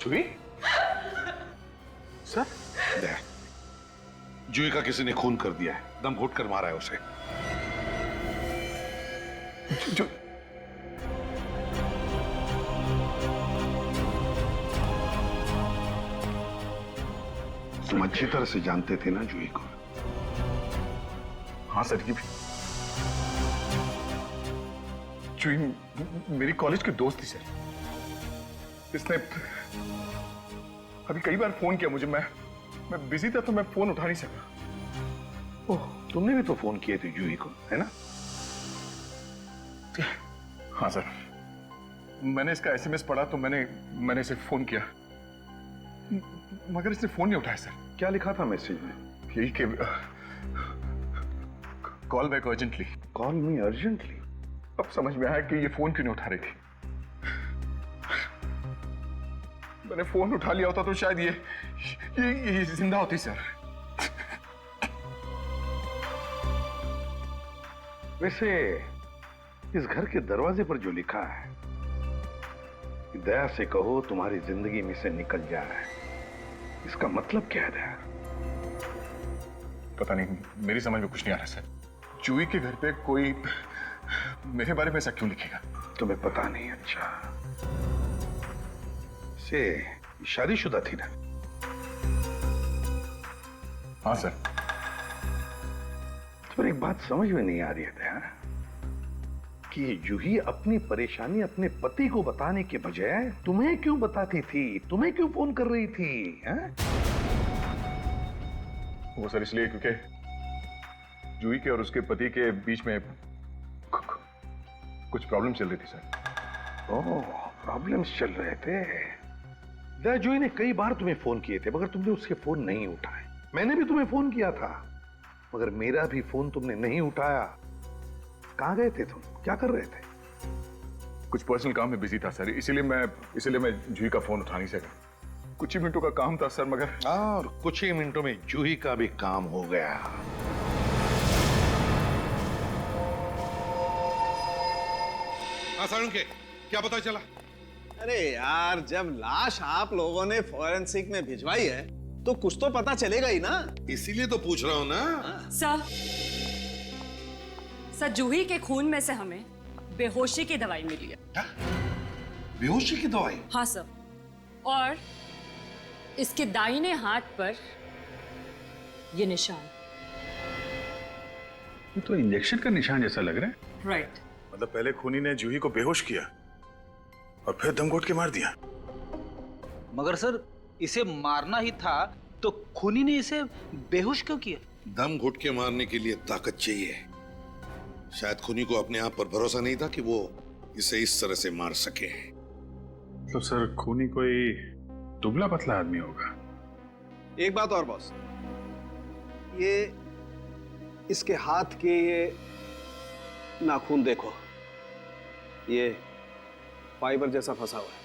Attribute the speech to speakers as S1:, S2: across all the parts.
S1: जूही? Sir?
S2: दया, जूही का किसी ने खून कर दिया है, दम घोट कर मारा है उसे।
S1: जो
S2: तुम अच्छी तरह से जानते थे ना जूही को?
S1: हाँ सर, ये भी जूही मेरी कॉलेज की दोस्त थी सर। इसने अभी कई बार फोन किया मुझे, मैं बिजी था तो मैं फोन उठा नहीं सका।
S2: ओह, तुमने भी तो फोन किए थे जूही को, है ना?
S1: हाँ सर, मैंने इसका एसएमएस पढ़ा तो मैंने इसे फोन किया, मगर इसने फोन नहीं उठाया सर।
S2: क्या लिखा था मैसेज में?
S1: यही कि कॉल बैक अर्जेंटली।
S2: कॉल मी अर्जेंटली?
S1: अब समझ में आया कि ये फोन क्यों नहीं उठा रही थी। मैंने फोन उठा लिया होता तो शायद ये जिंदा होती सर।
S2: वैसे इस घर के दरवाजे पर जो लिखा है कि दया से कहो तुम्हारी जिंदगी में से निकल जाए, इसका मतलब क्या है दया?
S1: पता नहीं, मेरी समझ में कुछ नहीं आ रहा सर। जूही के घर पे कोई मेरे बारे में ऐसा क्यों लिखेगा?
S2: तुम्हें पता नहीं? अच्छा, से शादीशुदा थी ना?
S1: हाँ सर।
S2: तो एक बात समझ में नहीं आ रही है दया कि जूही अपनी परेशानी अपने पति को बताने के बजाय तुम्हें क्यों बताती थी, तुम्हें क्यों फोन कर रही थी?
S1: वो सर इसलिए क्योंकि जूही के और उसके पति के बीच में कुछ प्रॉब्लम चल रही थी सर।
S2: ओह, प्रॉब्लम्स चल रहे थे। दया, जूही ने कई बार तुम्हें फोन किए थे मगर तुमने उसके फोन नहीं उठाए। मैंने भी तुम्हें फोन किया था मगर मेरा भी फोन तुमने नहीं उठाया। कहां गए थे तुम? क्या कर रहे थे?
S1: कुछ पर्सनल काम में बिजी था सर, इसीलिए मैं जूही का फोन उठा नहीं सका। कुछ ही मिनटों का काम था सर, मगर
S2: और कुछ ही मिनटों में जूही का भी काम हो गया।
S3: सारुण के क्या पता चला?
S4: अरे यार, जब लाश आप लोगों ने फॉरेंसिक में भिजवाई है तो कुछ तो पता चलेगा ही ना।
S3: इसीलिए तो पूछ रहा हूं ना।
S5: सर जूही के खून में से हमें बेहोशी की दवाई मिली है।
S2: बेहोशी की दवाई?
S5: हाँ सर, और इसके दाहिने हाथ पर ये निशान।
S1: ये तो इंजेक्शन का निशान जैसा लग रहा है।
S5: राइट।
S1: मतलब पहले खूनी ने जूही को बेहोश किया और फिर दम घोट के मार दिया।
S6: मगर सर, इसे मारना ही था तो खूनी ने इसे बेहोश क्यों किया?
S3: दम घुट के मारने के लिए ताकत चाहिए। शायद खूनी को अपने आप पर भरोसा नहीं था कि वो इसे इस तरह से मार सके।
S1: तो सर खूनी कोई दुबला पतला आदमी होगा।
S4: एक बात और बॉस, ये इसके हाथ के ये नाखून देखो, ये फाइबर जैसा फंसा हुआ है।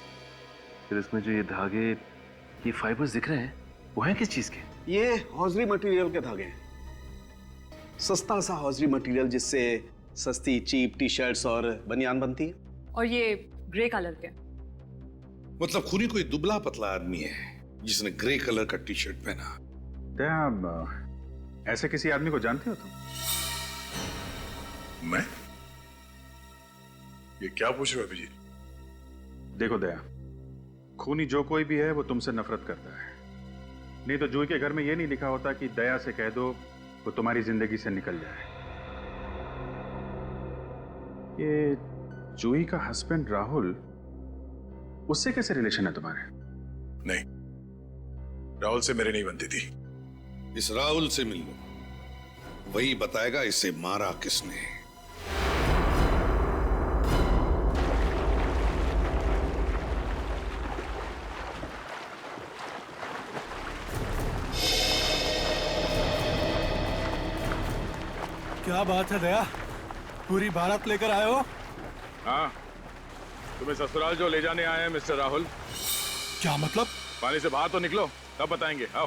S6: फिर इसमें जो ये धागे, ये फाइबर्स दिख रहे हैं, वो हैं किस चीज के?
S4: ये हौजरी मटेरियल के धागे हैं। सस्ता सा हौजरी मटेरियल जिससे सस्ती चीप टी शर्ट्स और बनियान बनती है।
S5: और ये ग्रे कलर के।
S3: मतलब खूनी कोई दुबला पतला आदमी है जिसने ग्रे कलर का टी शर्ट पहना।
S1: दया, ऐसे किसी आदमी को जानते हो तुम?
S3: मैं? ये क्या पूछ रहे हो अभिजीत?
S1: देखो दया, खूनी जो कोई भी है वो तुमसे नफरत करता है। नहीं तो जूही के घर में ये नहीं लिखा होता कि दया से कह दो वो तुम्हारी जिंदगी से निकल जाए। ये जूही का हस्बैंड राहुल, उससे कैसे रिलेशन है तुम्हारे?
S3: नहीं, राहुल से मेरे नहीं बनती थी। इस राहुल से मिल लो, वही बताएगा इसे मारा किसने।
S7: क्या बात है दया, पूरी बारात लेकर आए हो?
S1: हाँ, तुम्हें ससुराल जो ले जाने आए हैं मिस्टर राहुल।
S7: क्या मतलब?
S1: पानी से बाहर तो निकलो, तब बताएंगे। आओ।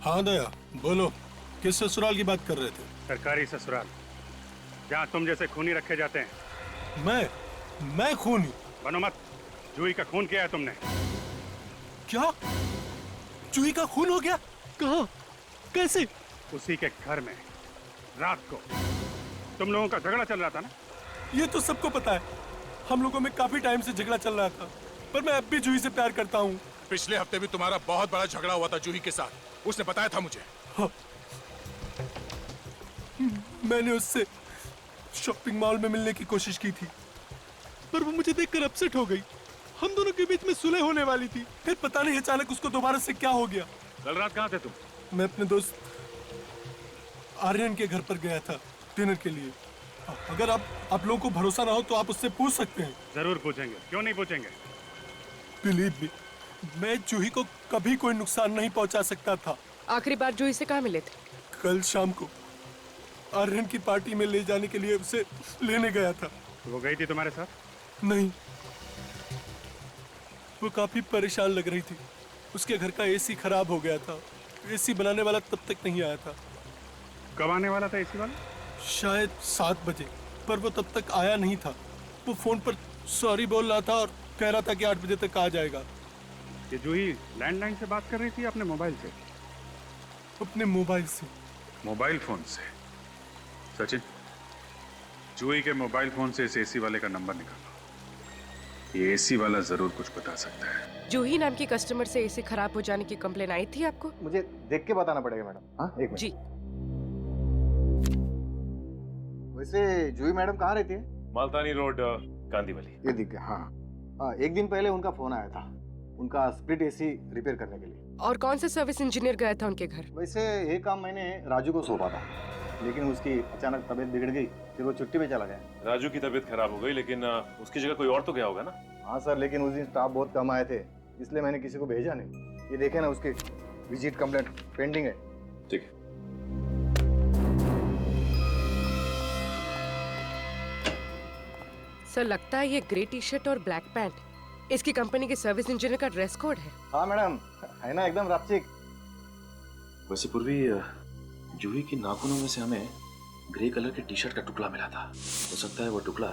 S7: हाँ दया, बोलो, किस ससुराल की बात कर रहे थे?
S8: सरकारी ससुराल, क्या तुम जैसे खूनी रखे जाते हैं?
S7: मैं खूनी?
S8: बनो मत। जूही का खून किया है तुमने।
S7: क्या? जूही का खून हो गया? कहाँ? कैसे?
S8: उसी के घर में रात को तुम लोगों का झगड़ा चल रहा था ना?
S7: ये तो सबको पता है। हम लोगों में काफी टाइम से झगड़ा चल रहा था, पर मैं अब भी जूही से प्यार करता हूँ।
S9: पिछले हफ्ते भी तुम्हारा बहुत बड़ा झगड़ा हुआ था जूही के साथ, उसने बताया था मुझे।
S7: हाँ। मैंने उससे शॉपिंग मॉल में मिलने की कोशिश की थी, पर वो मुझे देखकर अपसेट हो गई। हम दोनों के बीच में सुलह होने वाली थी, फिर पता नहीं अचानक उसको दोबारा से क्या हो गया।
S8: कल रात कहाँ थे तुम?
S7: मैं अपने दोस्त आर्यन के घर पर गया था डिनर के लिए। अगर आप लोगों को भरोसा ना हो तो आप उससे पूछ सकते हैं।
S8: जरूर पूछेंगे, क्यों नहीं पूछेंगे।
S7: बिलीव मी, मैं जूही को कभी कोई नुकसान नहीं पहुंचा सकता था।
S10: आखिरी बार जूही से कहाँ मिले थे?
S7: कल शाम को आर्यन की पार्टी में ले जाने के लिए उसे लेने गया था।
S8: वो गई थी तुम्हारे साथ?
S7: नहीं, वो काफी परेशान लग रही थी। उसके घर का एसी खराब हो गया था। एसी बनाने वाला तब तक नहीं आया था।
S8: कब आने वाला था एसी वाला?
S7: शायद 7 बजे, पर वो तब तक आया नहीं था। वो फोन पर सॉरी बोल रहा था और कह रहा था कि 8 बजे तक आ जाएगा।
S8: ये जूही लैंडलाइन से बात कर रही थी अपने मोबाइल से?
S7: अपने मोबाइल से।
S8: मोबाइल फोन से? सचिन, जूही के मोबाइल फोन से इस एसी वाले का नंबर निकालो। ये एसी वाला जरूर कुछ बता सकता है।
S10: जूही नाम की कस्टमर से एसी खराब हो जाने की कंप्लेन आई थी आपको?
S11: मुझे देख के बताना पड़ेगा मैडम। हाँ, एक मिनट।
S10: जी।
S11: वैसे जूही मैडम कहाँ रहती है?
S12: मालतानी रोड, गांधी वाली।
S11: ये दिख गया। हाँ हाँ, एक दिन पहले उनका फोन आया था, उनका स्प्लिट एसी रिपेयर करने के लिए।
S10: और कौन सा सर्विस इंजीनियर गया था उनके घर?
S11: वैसे ये काम मैंने राजू को सौंपा था, लेकिन उसकी अचानक तबीयत बिगड़ गई, फिर वो छुट्टी पे चला गया।
S12: राजू की तबीयत खराब हो गई, लेकिन उसकी जगह कोई और तो गया होगा ना?
S11: हाँ सर, लेकिन उस दिन स्टाफ बहुत कम आए थे, इसलिए मैंने किसी को भेजा नहीं। ये देखे ना, उसकी विजिट कंप्लेंट पेंडिंग है।
S12: ठीक है।
S10: सर, लगता है ये ग्रे टी शर्ट और ब्लैक पैंट इसकी कंपनी के सर्विस इंजीनियर का ड्रेस कोड है।
S11: हाँ मैडम, है ना एकदम रापचिक।
S12: वैसे पूर्वी, जूही की नाखूनों में से हमें ग्रे कलर के टी शर्ट का टुकड़ा मिला था। हो सकता है वो टुकड़ा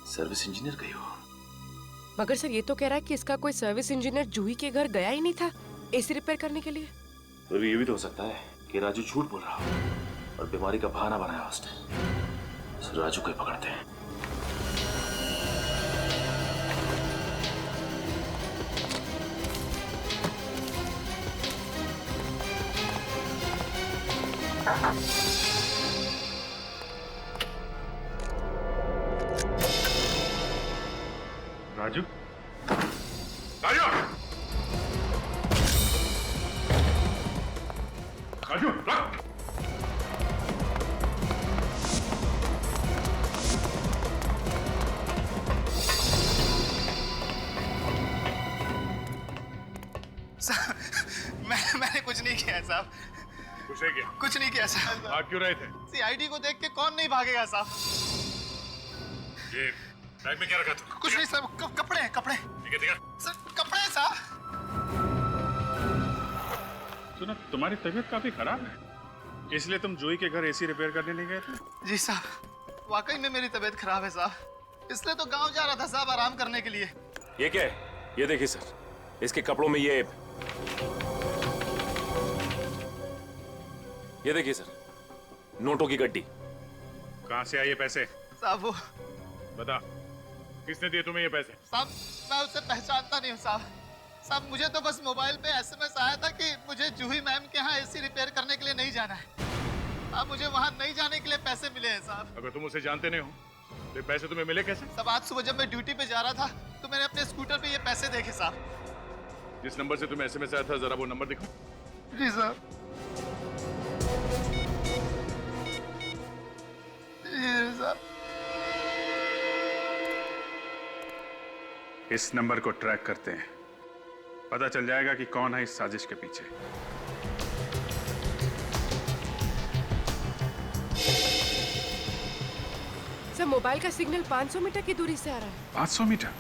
S12: सर्विस इंजीनियर का ही हो।
S10: मगर सर, ये तो कह रहा है कि इसका कोई सर्विस इंजीनियर जूही के घर गया ही नहीं था एसी रिपेयर करने के लिए।
S12: पूर्वी, ये भी तो हो सकता है कि राजू झूठ बोल रहा हो और बीमारी का बहाना बनाया उसने। उस राजू को ही पकड़ते हैं।
S8: राजू? राजू! राजू, रुक!
S13: मैंने कुछ नहीं किया साहब।
S8: कुछ नहीं किया?
S13: कुछ नहीं किया साहब।
S8: भाग क्यों रहे थे?
S13: सीआईडी को देख के कौन नहीं भागेगा साहब।
S8: ये बैग में क्या रखा था?
S13: कुछ नहीं साहब, कपड़े हैं, कपड़े।
S8: ठीक है।
S13: सर, कपड़े हैं साहब।
S8: सुना, तुम्हारी तबीयत काफी खराब है, इसलिए तुम जूही के घर एसी रिपेयर करने नहीं गए थे?
S13: जी साहब, वाकई में मेरी तबीयत खराब है साहब, इसलिए तो गांव जा रहा था साहब आराम करने के लिए।
S12: ये क्या है? ये देखिए सर, इसके कपड़ों में ये देखिए सर, नोटों की गड्डी।
S8: कहाँ से आए ये पैसे?
S13: साहब वो
S8: बता, किसने दिए तुम्हें ये पैसे?
S13: साहब, मैं उसे पहचानता नहीं हूँ साहब। साहब, मुझे तो बस मोबाइल पे एसएमएस आया था कि मुझे जूही मैम के यहाँ एसी रिपेयर करने के लिए नहीं जाना है। अब मुझे वहाँ नहीं जाने के लिए पैसे मिले हैं साहब।
S8: अगर तुम उसे जानते नहीं हो तो पैसे तुम्हें मिले कैसे?
S13: साहब, आज सुबह जब मैं ड्यूटी पे जा रहा था तो मैंने अपने स्कूटर पे ये पैसे देखे साहब।
S8: जिस नंबर से तुम्हें एसएमएस आया था, जरा वो नंबर दिखाओ।
S13: जी साहब। ये साहब।
S8: इस नंबर को ट्रैक करते हैं, पता चल जाएगा कि कौन है इस साजिश के पीछे।
S10: सर, मोबाइल का सिग्नल 500 मीटर की दूरी से आ रहा है।
S8: 500 metre?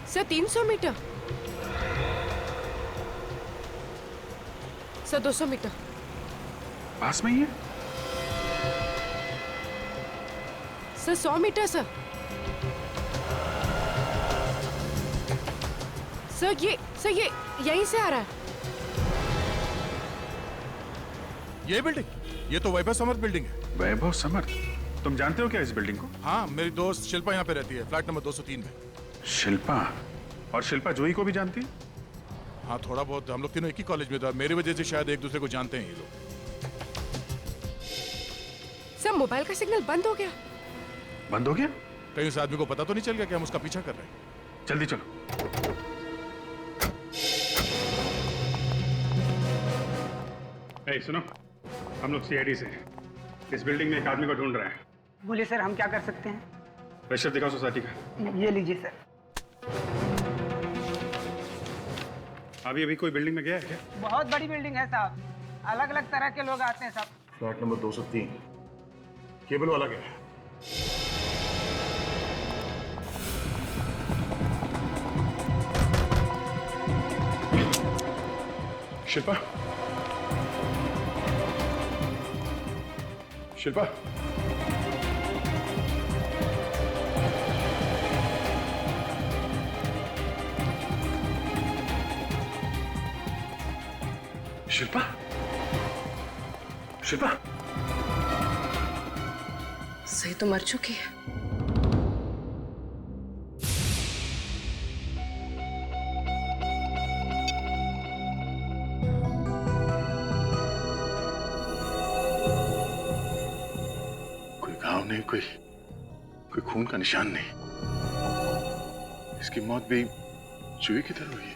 S10: Sir, 300 metre. Sir 200 metre.
S8: पास में ही है?
S10: Sir 100 metre sir. सर ये यहीं से आ रहा है।
S9: ये बिल्डिंग, ये तो वैभव समर्थ बिल्डिंग है।
S8: वैभव समर्थ? तुम जानते हो क्या इस बिल्डिंग को?
S9: हाँ, मेरी दोस्त शिल्पा यहाँ पे रहती है, फ्लैट नंबर 203 में।
S8: शिल्पा? और शिल्पा जूही को भी जानती है?
S9: हाँ, थोड़ा बहुत। हम लोग तीनों एक ही कॉलेज में थे, मेरी वजह से शायद एक दूसरे को जानते हैं ये लोग।
S10: सर मोबाइल का सिग्नल बंद हो गया।
S8: बंद हो गया?
S9: कहीं उस आदमी को पता तो नहीं चल गया कि हम उसका पीछा कर रहे हैं?
S8: जल्दी चलो। ए, सुनो, हम लोग सीआईडी से हैं। इस बिल्डिंग में एक आदमी को ढूंढ रहे हैं।
S14: बोलिए सर, हम क्या कर सकते हैं?
S8: प्रेशर दिखाओ सोसाइटी का।
S14: ये लीजिए सर।
S8: अभी अभी कोई बिल्डिंग में गया है क्या?
S14: बहुत बड़ी बिल्डिंग है साहब, अलग अलग तरह के लोग आते हैं साहब।
S1: फ्लैट नंबर 203, केबल वाला गया है। शिल्पा, शिल्पा, शिल्पा, शिल्पा।
S10: सही तो मर चुकी है।
S8: कोई घाव नहीं, कोई खून का निशान नहीं। इसकी मौत भी जूही की तरह हुई है।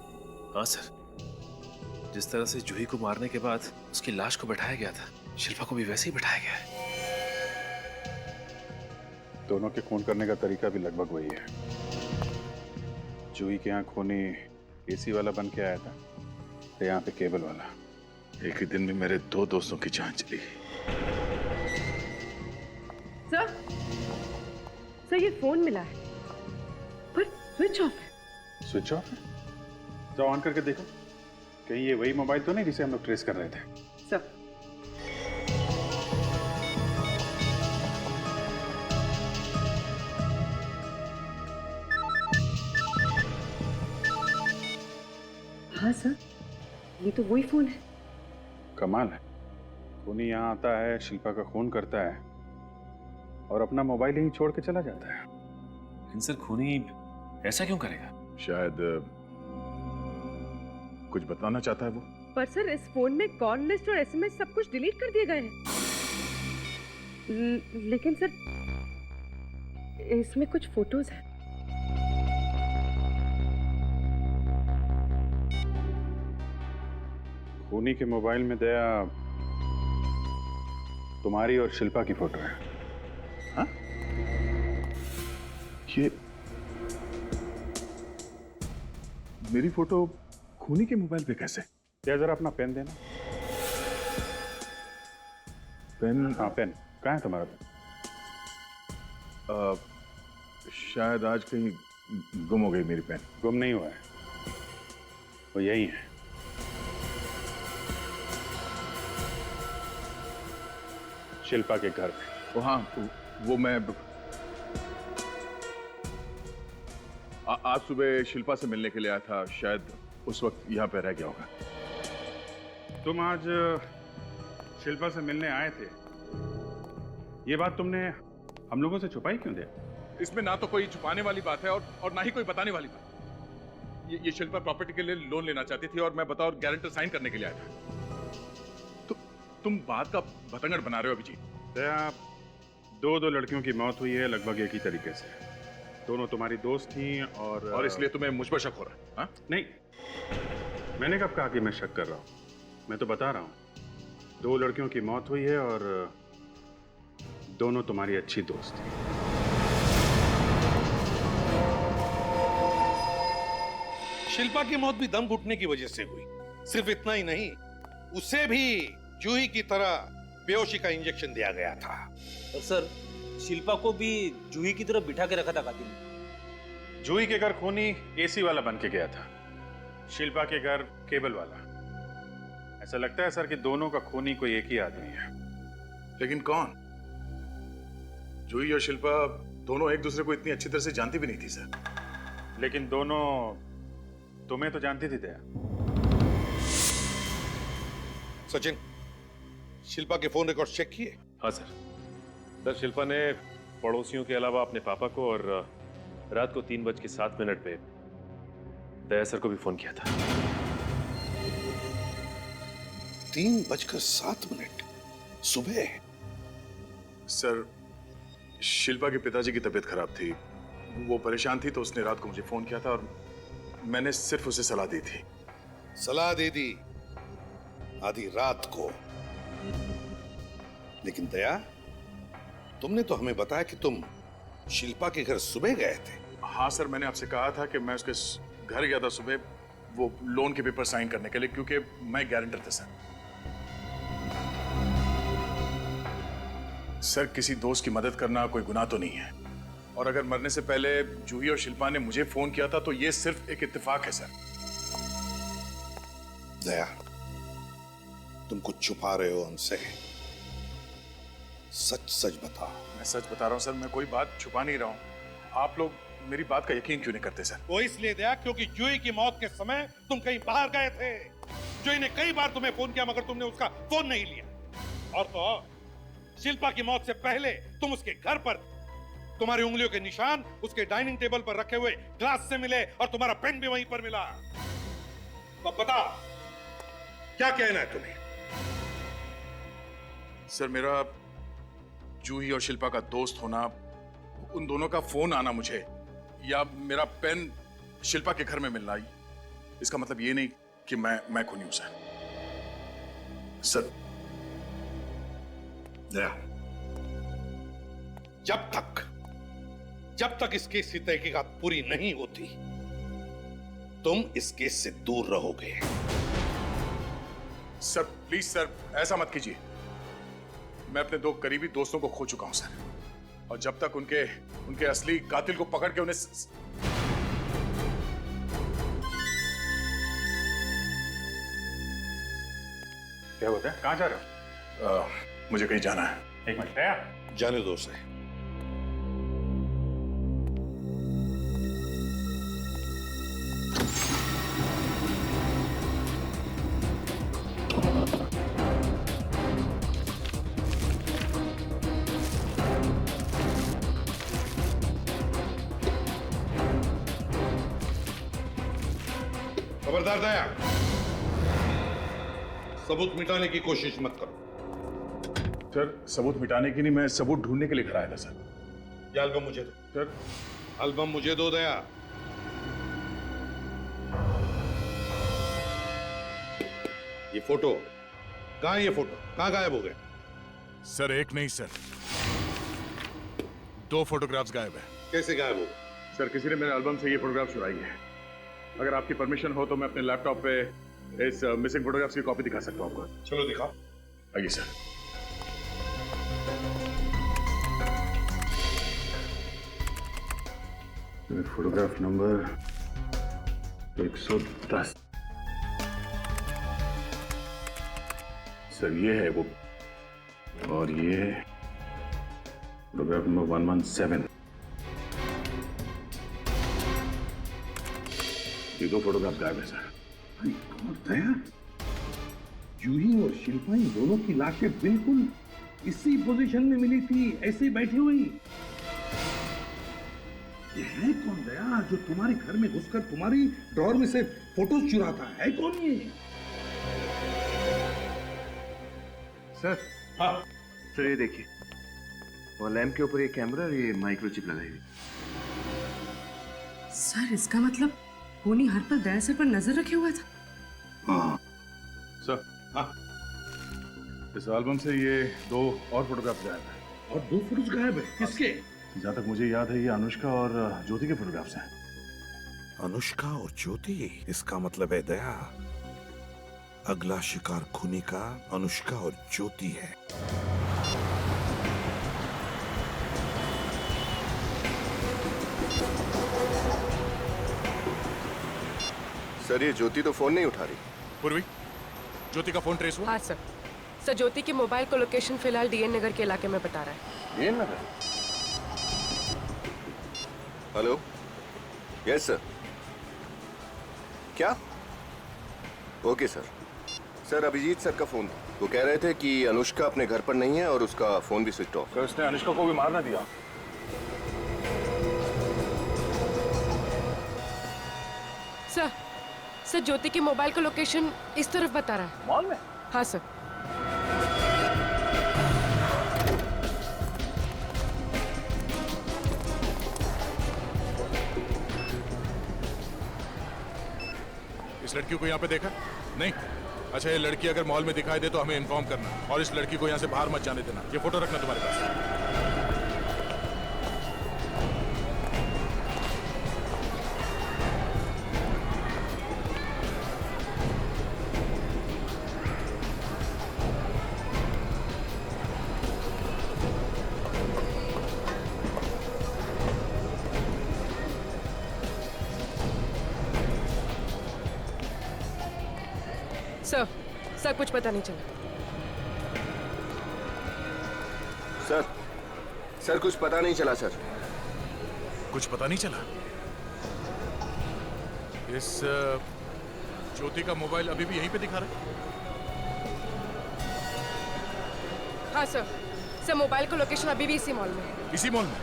S12: हाँ सर, जिस तरह से जूही को मारने के बाद उसकी लाश को बैठाया गया था, शिल्पा को भी वैसे ही बैठाया गया है।
S8: दोनों के खून करने का तरीका भी लगभग वही है। जूही के यहाँ खूनी एसी वाला बन के आया था, तो यहाँ पे केबल वाला। एक ही दिन में मेरे 2 दोस्तों की जान चली।
S10: सर ये फोन मिला है पर स्विच ऑफ है।
S8: स्विच ऑफ है? तो ऑन करके देखो, कहीं ये वही मोबाइल तो नहीं जिसे हम लोग ट्रेस कर रहे थे?
S10: सर हाँ सर, ये तो वही फोन है।
S8: कमाल है, खूनी यहाँ आता है, शिल्पा का खून करता है और अपना मोबाइल यहीं छोड़ के चला जाता है।
S12: लेकिन सर खूनी ऐसा क्यों करेगा?
S1: शायद कुछ बताना चाहता है वो।
S10: पर सर इस फोन में कॉल लिस्ट और एसएमएस सब कुछ डिलीट कर दिए गए हैं। लेकिन सर इसमें कुछ फोटोज हैं।
S8: खूनी के मोबाइल में दया तुम्हारी और शिल्पा की फोटो है। हाँ?
S1: ये मेरी फोटो खूनी के मोबाइल पे कैसे?
S8: क्या जरा अपना पेन देना।
S1: पेन?
S8: हाँ पेन कहाँ है तुम्हारा पेन?
S1: शायद आज कहीं गुम हो गई मेरी पेन।
S8: गुम नहीं हुआ है, वो यही है। शिल्पा के घर पे।
S1: वो हाँ, वो मैं आज सुबह शिल्पा से मिलने के लिए आया था, शायद उस वक्त यहाँ पे रह गया होगा।
S8: तुम आज शिल्पा से मिलने आए थे, ये बात तुमने हम लोगों से छुपाई क्यों दिया?
S9: इसमें ना तो कोई छुपाने वाली बात है और ना ही कोई बताने वाली बात। ये शिल्पा प्रॉपर्टी के लिए लोन लेना चाहती थी और मैं बतौर गारंटर साइन करने के लिए आया था। तो तुम बात का भतंगड़ बना रहे हो अभिजीत।
S8: दया, दो लड़कियों की मौत हुई है लगभग एक ही तरीके से। दोनों तुम्हारी दोस्त थी और
S9: इसलिए तुम्हें मुझ पर शक हो रहा है? हाँ?
S8: नहीं, मैंने कब कहा कि मैं शक कर रहा हूं? मैं तो बता रहा हूं, 2 लड़कियों की मौत हुई है और दोनों तुम्हारी अच्छी दोस्त थी।
S2: शिल्पा की मौत भी दम घुटने की वजह से हुई। सिर्फ इतना ही नहीं, उसे भी जूही की तरह बेहोशी का इंजेक्शन दिया गया था।
S6: और सर शिल्पा को भी जूही की तरफ बिठा के रखा था कातिल ने।
S8: जूही के घर खूनी एसी वाला बन के गया था, शिल्पा के घर केबल वाला। ऐसा लगता है सर कि दोनों का खूनी कोई एक ही आदमी है।
S9: लेकिन कौन? जूही और शिल्पा दोनों एक दूसरे को इतनी अच्छी तरह से जानती भी नहीं थी सर।
S8: लेकिन दोनों तुम्हें तो जानती थी दया।
S3: सचिन, शिल्पा के फोन रिकॉर्ड चेक किए?
S15: हाँ सर। सर शिल्पा ने पड़ोसियों के अलावा अपने पापा को और रात को 3:07 पे दया सर को भी फोन किया था।
S3: 3:07 सुबह?
S9: सर शिल्पा के पिताजी की तबीयत खराब थी, वो परेशान थी, तो उसने रात को मुझे फोन किया था और मैंने सिर्फ उसे सलाह दी थी।
S3: सलाह दे दी आधी रात को। लेकिन दया, तुमने तो हमें बताया कि तुम शिल्पा के घर सुबह गए थे।
S9: हाँ सर, मैंने आपसे कहा था कि मैं उसके घर गया था सुबह, वो लोन के पेपर साइन करने के लिए, क्योंकि मैं गारंटर था सर। सर किसी दोस्त की मदद करना कोई गुनाह तो नहीं है, और अगर मरने से पहले जूही और शिल्पा ने मुझे फोन किया था तो ये सिर्फ एक इत्तेफाक है सर।
S3: दया, तुम कुछ छुपा रहे हो हमसे। सच सच बताओ।
S9: मैं सच बता रहा हूं सर, मैं कोई बात छुपा नहीं रहा हूं। आप लोग मेरी बात का यकीन क्यों नहीं करते सर?
S2: वो इसलिए दया क्योंकि जूही की मौत के समय तुम कहीं बाहर गए थे। जूही ने कई बार तुम्हें फोन किया मगर तुमने उसका फोन नहीं लिया। और तो शिल्पा की मौत से पहले तुम उसके घर पर, तुम्हारी उंगलियों के निशान उसके डाइनिंग टेबल पर रखे हुए ग्लास से मिले और तुम्हारा पेन भी वहीं पर मिला। तो बता, क्या कहना है तुम्हें?
S9: सर मेरा जूही और शिल्पा का दोस्त होना, उन दोनों का फोन आना मुझे, या मेरा पेन शिल्पा के घर में मिलना, इसका मतलब ये नहीं कि मैं खूनी हूं सर। सर
S2: दया, जब तक इस केस की तहकीकात पूरी नहीं होती, तुम इस केस से दूर रहोगे।
S9: सर प्लीज सर, ऐसा मत कीजिए। मैं अपने 2 करीबी दोस्तों को खो चुका हूं सर, और जब तक उनके असली कातिल को पकड़ के उन्हें
S8: क्या होता है? कहां जा रहे हो?
S9: मुझे कहीं जाना है।
S8: एक मिनट दया,
S3: जाने दो उसे।
S2: खबरदार दया, सबूत मिटाने की कोशिश मत करो।
S9: सर सबूत मिटाने की नहीं, मैं सबूत ढूंढने के लिए घर आया था सर।
S2: ये एल्बम मुझे दो।
S9: सर
S2: एल्बम मुझे दो दया। ये फोटो कहां है? ये फोटो कहां गायब हो गए?
S9: सर एक नहीं सर, 2 फोटोग्राफ्स गायब है।
S2: कैसे गायब हो?
S9: सर किसी ने मेरे एल्बम से ये फोटोग्राफ चुराई है। अगर आपकी परमिशन हो तो मैं अपने लैपटॉप पे इस मिसिंग फोटोग्राफ्स की कॉपी दिखा सकता हूं आपको।
S2: चलो दिखाओ।
S9: आइए सर। Photograph number 110। सर ये है वो, और ये फोटोग्राफ नंबर 117। ये 2 फोटोग्राफ गायब है सर।
S2: दया, जूही और शिल्पा इन दोनों की लाशें बिल्कुल इसी पोजीशन में मिली थी, ऐसे ही बैठी हुई। ये है कौन दया जो तुम्हारे घर में घुसकर तुम्हारी ड्रॉर में से फोटोज चुराता है? कौन ये?
S11: सर।
S2: हाँ
S11: सर ये देखिए, वो लैंप के ऊपर ये कैमरा और ये माइक्रोचिप लगाई हुई।
S10: सर इसका मतलब खूनी हर पल दया सर पर नजर रखे हुआ था।
S2: हाँ
S9: सर। हाँ, इस एल्बम से ये 2 और फोटोग्राफ गायब है।
S2: और 2 फोटोज गायब है? किसके?
S9: जहां तक मुझे याद है ये अनुष्का और ज्योति के फोटोग्राफ्स हैं।
S3: अनुष्का और ज्योति? इसका मतलब है दया, अगला शिकार खूनी का अनुष्का और ज्योति है।
S11: सर ये ज्योति तो फोन नहीं उठा रही।
S9: पूर्वी, ज्योति का फोन ट्रेस हुआ?
S10: हाँ सर। सर ज्योति के मोबाइल को लोकेशन फिलहाल डीएन नगर के इलाके में बता रहा है।
S9: DN Nagar?
S16: Hello, yes sir. क्या? Okay sir. Sir Abhijeet sir का फोन, वो कह रहे थे कि अनुष्का अपने घर पर नहीं है और उसका फोन भी स्विच ऑफ।
S9: सर उसने अनुष्का को भी मारना दिया।
S10: सर ज्योति के मोबाइल का लोकेशन इस तरफ बता रहा है।
S9: मॉल में?
S10: हाँ सर।
S9: इस लड़की को यहाँ पे देखा? नहीं? अच्छा, ये लड़की अगर मॉल में दिखाई दे तो हमें इन्फॉर्म करना, और इस लड़की को यहाँ से बाहर मत जाने देना। ये फोटो रखना तुम्हारे पास।
S10: सर कुछ पता नहीं चला।
S16: सर कुछ पता नहीं चला सर।
S9: कुछ पता नहीं चला? इस ज्योति का मोबाइल अभी भी यहीं पे दिखा रहा है?
S10: हाँ सर मोबाइल का लोकेशन अभी भी इसी मॉल में है।
S9: इसी मॉल में?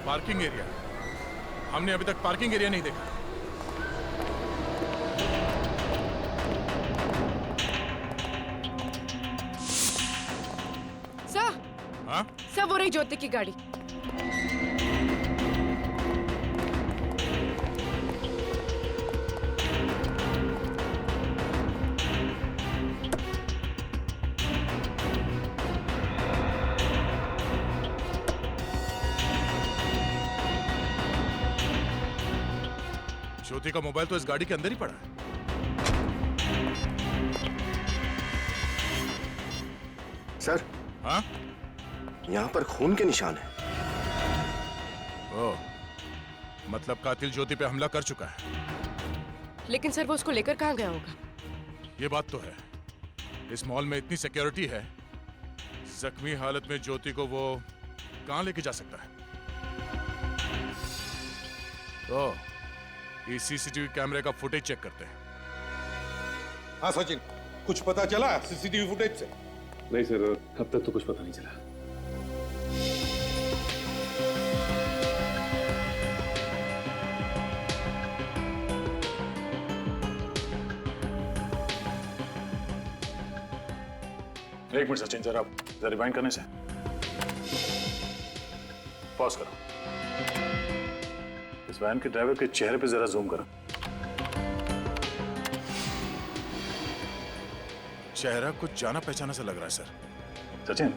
S9: Parking area? हमने अभी तक पार्किंग एरिया नहीं देखा।
S10: सर वो रही ज्योति की गाड़ी।
S9: ज्योति का मोबाइल तो इस गाड़ी के अंदर ही पड़ा है।
S16: सर।
S9: हाँ?
S16: यहाँ पर खून के निशान है।
S9: ओह, मतलब कातिल ज्योति पे हमला कर चुका है।
S10: लेकिन सर वो उसको लेकर कहाँ गया होगा?
S9: ये बात तो है, इस मॉल में इतनी सिक्योरिटी है, जख्मी हालत में ज्योति को वो कहाँ लेके जा सकता है? ओह, ये सीसीटीवी कैमरे का फुटेज चेक करते हैं।
S3: हाँ सचिन, कुछ पता चला सीसीटीवी फुटेज से?
S15: नहीं सर, अब तक तो कुछ पता नहीं चला।
S9: एक मिनट सचिन, जरा रिवाइंड करने से पॉज करो। इस वैन के ड्राइवर के चेहरे पे जरा जूम करो। चेहरा कुछ जाना पहचाना सा लग रहा है सर। सचिन,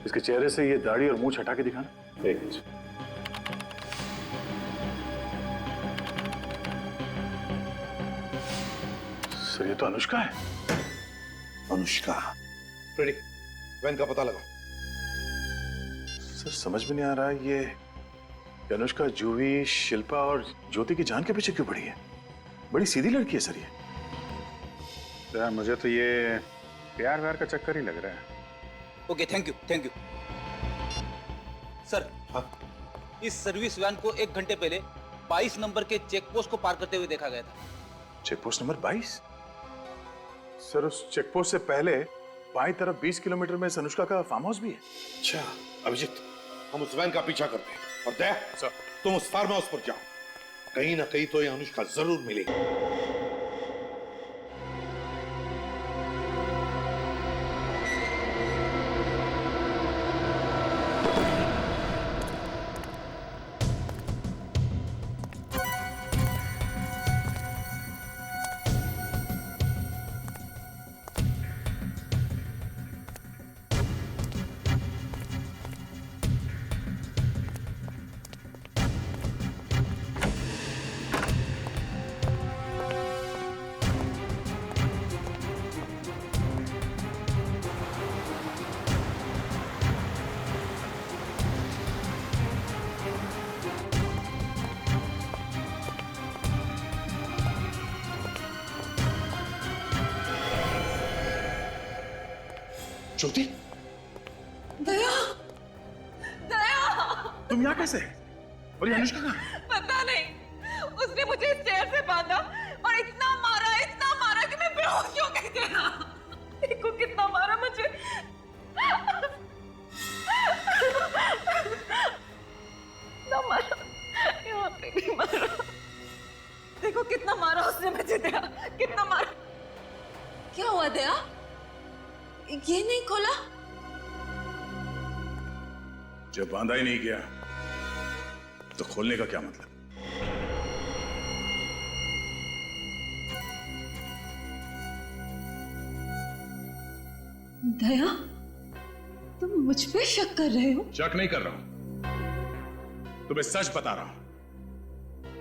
S9: इसके चेहरे से ये दाढ़ी और मुंह हटा के दिखाना। एक मिनट। सर ये तो अनुष्का है।
S3: अनुष्का? फ्रेडी, वैन का पता लगा।
S9: सर समझ में नहीं आ रहा ये अनुष्का जूही, शिल्पा और ज्योति की जान के पीछे क्यों पड़ी है? बड़ी सीधी लड़की है सर ये।
S8: यार मुझे तो ये प्यार व्यार का चक्कर ही लग रहा है।
S6: Okay, thank you. सर, इस सर्विस वैन को 1 घंटे पहले 22 नंबर के चेक पोस्ट को पार करते हुए देखा गया था।
S9: Check post number 22? सर उस चेक पोस्ट से पहले बाईं तरफ 20 किलोमीटर में अनुष्का का फार्म हाउस भी है।
S3: अच्छा अभिजीत, हम उस वैन का पीछा करते हैं और दया सर, तुम उस फार्म हाउस पर जाओ। कहीं ना कहीं तो ये अनुष्का जरूर मिलेगी।
S9: ज्योति,
S17: दया, दया,
S9: तुम यहाँ कैसे? और ये अनुष्का कहाँ है?
S17: पता नहीं, उसने मुझे इस चेयर से बांधा और इतना मारा कि मैं बेहोश हो गई थी। देखो कितना मारा मुझे। ना मारा, यहाँ पे भी मारा। देखो कितना मारा उसने मुझे, दया, कितना मारा। क्या हुआ दया? ये नहीं खोला?
S9: जब बांधा ही नहीं किया तो खोलने का क्या मतलब?
S17: दया, तुम मुझ पे शक कर रहे हो?
S9: शक नहीं कर रहा हूं, तुम्हें सच बता रहा हूं।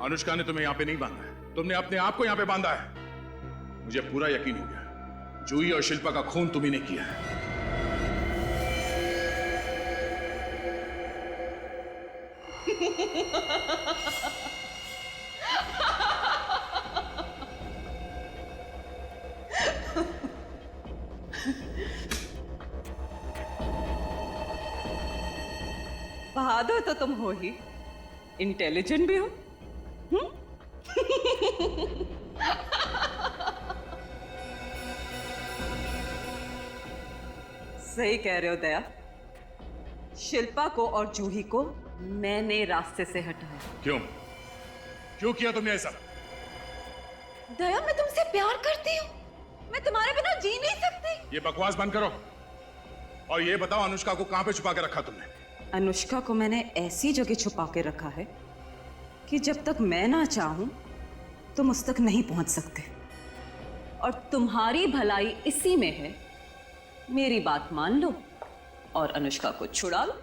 S9: अनुष्का ने तुम्हें यहां पे नहीं बांधा है, तुमने अपने आप को यहां पे बांधा है। मुझे पूरा यकीन हो गया, जूही और शिल्पा का खून तुम्ही ने किया है।
S17: बहादुर तो तुम हो ही, इंटेलिजेंट भी हो। सही कह रहे हो दया, शिल्पा को और जूही को मैंने रास्ते से हटाया।
S9: क्यों किया तुमने ऐसा?
S17: दया, मैं तुमसे प्यार करती हूँ, मैं तुम्हारे बिना जी नहीं सकती।
S9: ये बकवास बंद करो और ये बताओ, अनुष्का को कहां पे छुपा के रखा तुमने?
S17: अनुष्का को मैंने ऐसी जगह छुपा के रखा है कि जब तक मैं ना चाहूं तुम उस तक नहीं पहुंच सकते। और तुम्हारी भलाई इसी में है, मेरी बात मान लो और अनुष्का को छुड़ा लो।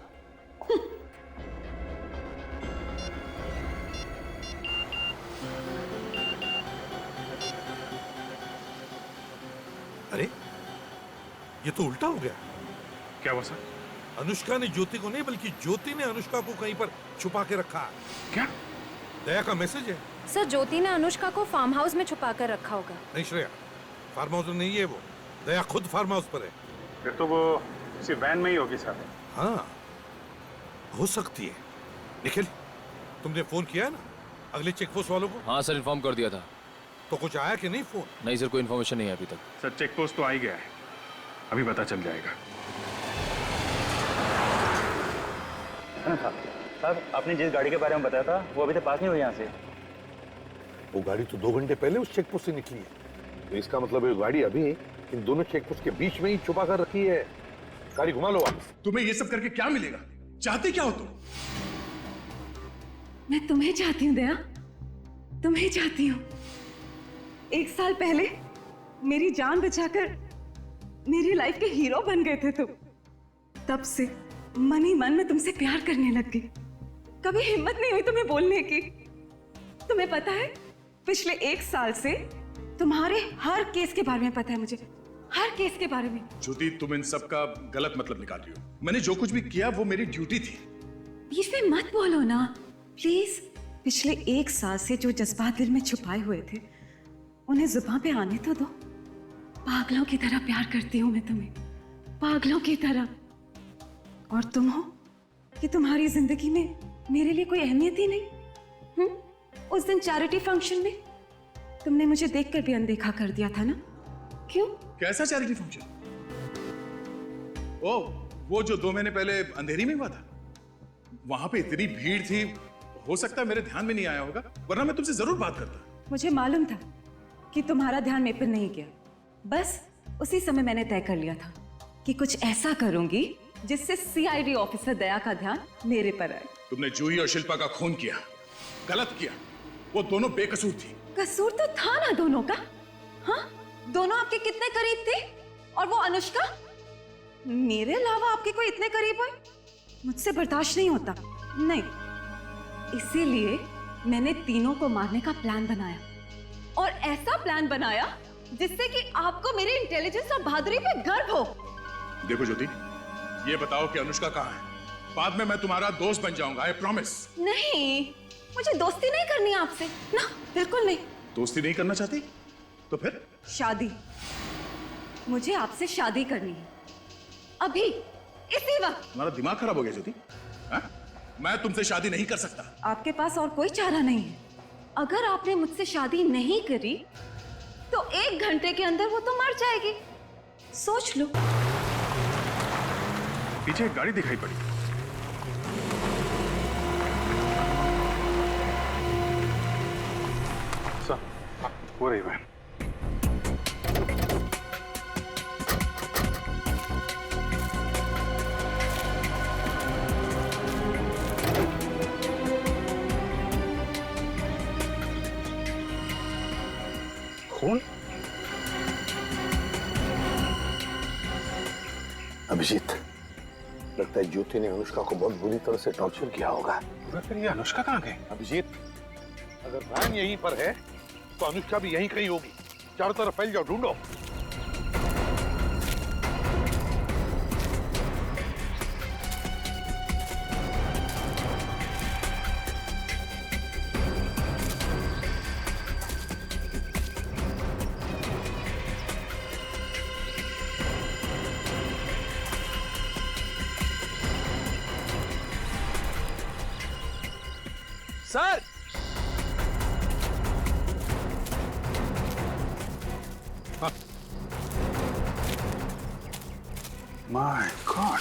S2: अरे ये तो उल्टा हो गया।
S9: क्या हुआ सर?
S2: अनुष्का ने ज्योति को नहीं बल्कि ज्योति ने अनुष्का को कहीं पर छुपा के रखा।
S9: क्या?
S2: दया का मैसेज है।
S18: सर, ज्योति ने अनुष्का को फार्म हाउस में छुपा कर रखा होगा।
S2: नहीं श्रेया, फार्म हाउस में नहीं है वो, दया खुद फार्म हाउस पर है।
S8: फिर तो वो किसी वैन में ही होगी सर।
S2: हाँ, हो सकती है। निखिल, तुमने फोन किया है ना अगले चेक पोस्ट वालों को?
S15: हाँ सर, इन्फॉर्म कर दिया था।
S2: तो कुछ आया कि नहीं फोन?
S15: नहीं सर, कोई इन्फॉर्मेशन नहीं है अभी तक।
S8: सर चेक पोस्ट तो आ ही गया है, अभी पता चल जाएगा।
S11: साहब, आपने जिस गाड़ी के बारे में बताया था वो अभी तक पास नहीं हुई यहाँ से।
S2: वो गाड़ी तो 2 घंटे पहले उस चेक पोस्ट से निकली है, तो इसका मतलब ये गाड़ी अभी इन दोनों चेक पोस्ट के बीच में ही छुपा कर रखी है। गाड़ी घुमा लो वापस।
S9: तुम्हें ये सब करके क्या मिलेगा? चाहते क्या हो तुम?
S17: मैं तुम्हें चाहती हूँ दया, तुम्हें चाहती हूँ। 1 साल पहले मेरी जान बचाकर मेरी लाइफ के हीरो बन गए थे तुम। तब से मन ही मन में तुमसे प्यार करने लग गई। कभी हिम्मत नहीं हुई तुम्हें बोलने की। तुम्हें पता है, पिछले 1 साल से तुम्हारे हर केस के बारे में पता है मुझे, हर केस के बारे में।
S9: ज्योति, तुम इन सब का गलत मतलब निकाल रही हो। मैंने जो कुछ भी किया वो मेरी ड्यूटी थी।
S17: बीच में मत बोलो ना प्लीज। पिछले 1 साल से जो जज्बात दिल में छुपाए हुए थे उन्हें जुबान पे आने तो दो। पागलों की तरह प्यार करती हूँ मैं तुम्हें, पागलों की तरह। और तुम हो कि तुम्हारी जिंदगी में मेरे लिए कोई अहमियत ही नहीं। उस दिन चैरिटी फंक्शन में तुमने मुझे देखकर भी अनदेखा कर दिया था ना? क्यों?
S9: कैसा चैरिटी फंक्शन? ओ, वो जो 2 महीने पहले अंधेरी में हुआ था। वहां पे इतनी भीड़ थी, हो सकता है मेरे ध्यान में नहीं आया होगा, वरना मैं तुमसे जरूर बात करता।
S17: मुझे मालूम था कि तुम्हारा ध्यान मेरे पर नहीं गया। बस उसी समय मैंने तय कर लिया था कि कुछ ऐसा करूंगी जिससे सीआईडी ऑफिसर दया का ध्यान मेरे पर आए।
S9: तुमने जूही और शिल्पा का खून किया, गलत किया। वो दोनों बेकसूर थी।
S17: कसूर तो था ना दोनों का। हाँ, दोनों आपके कितने करीब थे? और वो अनुष्का मेरे अलावा आपके कोई इतने करीब हुए? मुझसे बर्दाश्त नहीं होता। नहीं, इसीलिए मैंने तीनों को मारने का प्लान बनाया, और ऐसा प्लान बनाया जिससे कि आपको मेरे इंटेलिजेंस और बहादुरी पे गर्व हो।
S9: देखो ज्योति, ये बताओ कि अनुष्का कहाँ है? बाद में मैं तुम्हारा दोस्त बन जाऊंगा, आई प्रॉमिस।
S17: नहीं, मुझे दोस्ती नहीं करनी है आपसे ना, बिल्कुल नहीं।
S9: दोस्ती नहीं करना चाहती? तो फिर?
S17: शादी। मुझे आपसे शादी करनी है। अभी इसी वक्त।
S9: तुम्हारा दिमाग खराब हो गया ज्योति? हाँ? मैं तुमसे शादी नहीं कर सकता।
S17: आपके पास और कोई चारा नहीं है। अगर आपने मुझसे शादी नहीं करी तो 1 घंटे के अंदर वो तो मर जाएगी। सोच लो।
S1: पीछे एक गाड़ी दिखाई पड़ी।
S8: हो रही बहन।
S2: खून? अभिजीत, लगता है ज्योति ने अनुष्का को बहुत बुरी तरह से टॉर्चर किया होगा।
S8: फिर ये अनुष्का कहाँ गई?
S2: अभिजीत, अगर वैन यहीं पर है तो अनुष्का भी यहीं कहीं होगी। चारों तरफ फैल जाओ, ढूंढो।
S6: Sir,
S8: my God.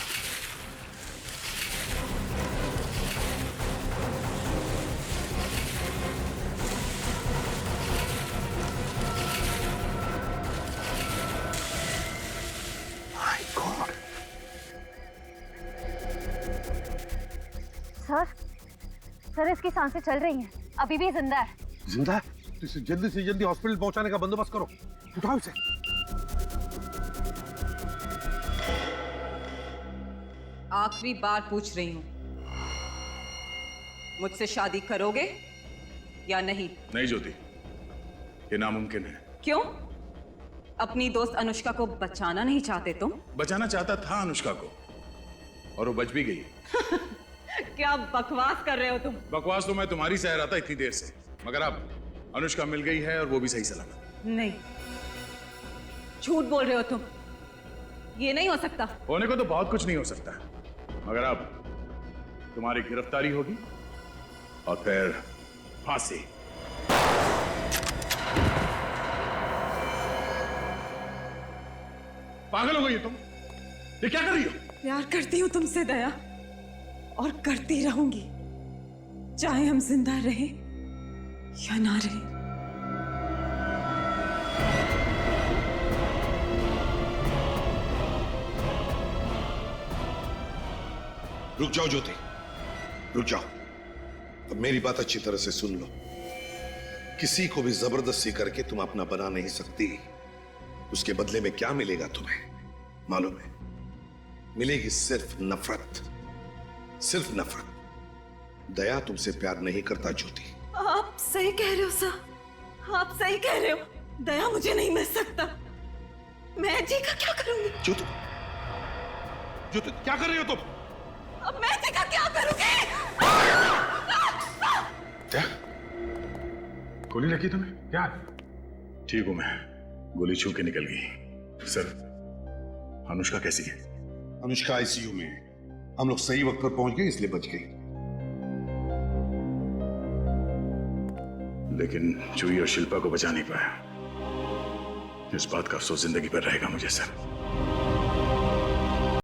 S18: सर इसकी सांसें चल रही हैं, अभी भी जिंदा है।
S2: जिंदा है? तो इसे जल्दी से जल्दी हॉस्पिटल पहुंचाने का बंदोबस्त करो। उठाओ इसे।
S17: आखिरी बार पूछ रही हूँ, मुझसे शादी करोगे या नहीं?
S9: नहीं ज्योति, ये नामुमकिन है।
S17: क्यों? अपनी दोस्त अनुष्का को बचाना नहीं चाहते तुम?
S9: बचाना चाहता था अनुष्का को, और वो बच भी गई।
S17: क्या बकवास कर रहे हो तुम?
S9: बकवास तो मैं तुम्हारी सह रहा था इतनी देर से, मगर अब अनुष्का मिल गई है और वो भी सही सलामत।
S17: नहीं, झूठ बोल रहे हो तुम। ये नहीं हो सकता।
S9: होने को तो बहुत कुछ नहीं हो सकता, मगर अब तुम्हारी गिरफ्तारी होगी और फिर फांसी। पागल हो गई हो तुम? ये क्या कर रही हो?
S17: प्यार करती हूँ तुमसे दया, और करती रहूंगी, चाहे हम जिंदा रहे या ना रहे।
S3: रुक जाओ ज्योति, रुक जाओ। अब मेरी बात अच्छी तरह से सुन लो। किसी को भी जबरदस्ती करके तुम अपना बना नहीं सकती। उसके बदले में क्या मिलेगा तुम्हें मालूम है? मिलेगी सिर्फ नफरत, सिर्फ नफरत। दया तुमसे प्यार नहीं करता ज्योति।
S17: आप सही कह रहे हो सर, आप सही कह रहे हो। दया मुझे नहीं मिल सकता। मैं जी का क्या करूंगी?
S3: ज्योति, ज्योति क्या कर रही हो तुम?
S17: अब मैं जी का क्या करूंगी?
S9: क्या गोली लगी तुम्हें? क्या? ठीक हूं मैं, गोली छू के निकल गई। सर, अनुष्का कैसी है?
S3: अनुष्का आईसीयू में है। हम लोग सही वक्त पर पहुंच गए इसलिए बच गई।
S9: लेकिन जूही और शिल्पा को बचा नहीं पाया। इस बात का अफसोस जिंदगी भर रहेगा मुझे सर।